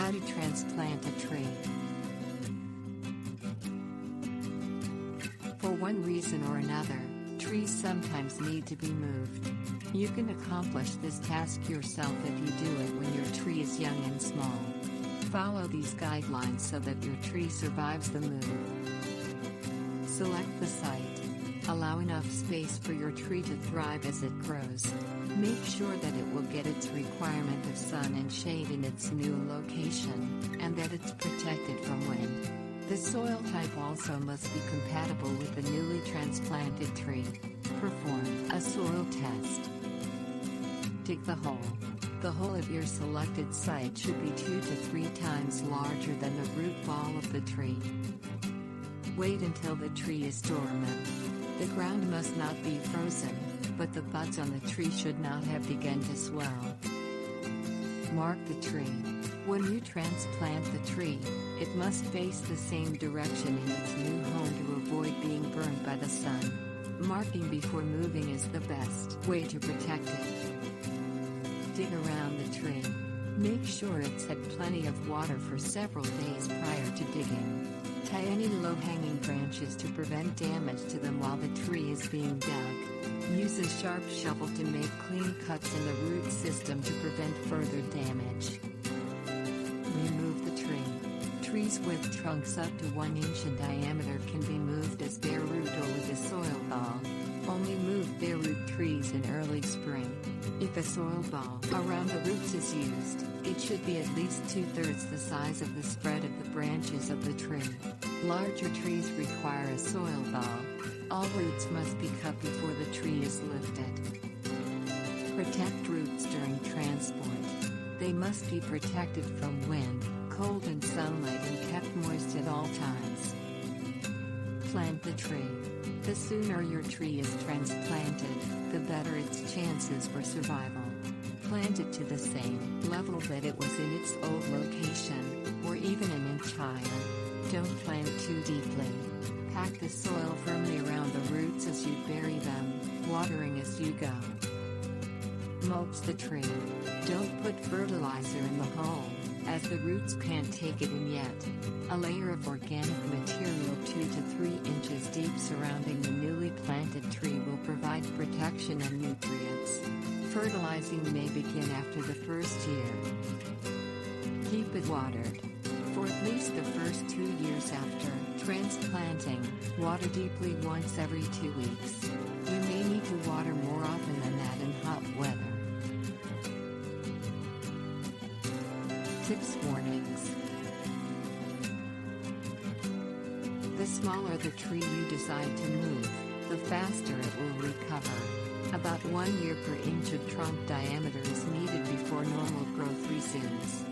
How to transplant a tree. For one reason or another, trees sometimes need to be moved. You can accomplish this task yourself if you do it when your tree is young and small. Follow these guidelines so that your tree survives the move. Select the site. Allow enough space for your tree to thrive as it grows. Make sure that it will get its requirement of sun and shade in its new location, and that it's protected from wind. The soil type also must be compatible with the newly transplanted tree. Perform a soil test. Dig the hole. The hole of your selected site should be 2 to 3 times larger than the root ball of the tree. Wait until the tree is dormant. The ground must not be frozen, but the buds on the tree should not have begun to swell. Mark the tree. When you transplant the tree, it must face the same direction in its new home to avoid being burned by the sun. Marking before moving is the best way to protect it. Dig around the tree. Make sure it's had plenty of water for several days prior to digging. Tie any low-hanging branches to prevent damage to them while the tree is being dug. Use a sharp shovel to make clean cuts in the root system to prevent further damage. Remove the tree. Trees with trunks up to 1 inch in diameter can be moved as bare root or with a soil ball. Only move bare root trees in early spring. If a soil ball around the roots is used, it should be at least 2/3 the size of the spread of the branches of the tree. Larger trees require a soil ball. All roots must be cut before the tree is lifted. Protect roots during transport. They must be protected from wind, cold and sunlight and kept moist at all times. Plant the tree. The sooner your tree is transplanted, the better its chances for survival. Plant it to the same level that it was in its old location, or even an inch higher. Don't plant too deeply. Pack the soil firmly around the roots as you bury them, watering as you go. Mulch the tree. Don't put fertilizer in the hole, as the roots can't take it in yet. A layer of organic material 2 to 3 inches deep surrounding the newly planted tree will provide protection and nutrients. Fertilizing may begin after the first year. Keep it watered. For at least the first 2 years after transplanting, water deeply once every 2 weeks. You may need to water more often than that in hot weather. Tips warnings. The smaller the tree you decide to move, the faster it will recover. About 1 year per inch of trunk diameter is needed before normal growth resumes.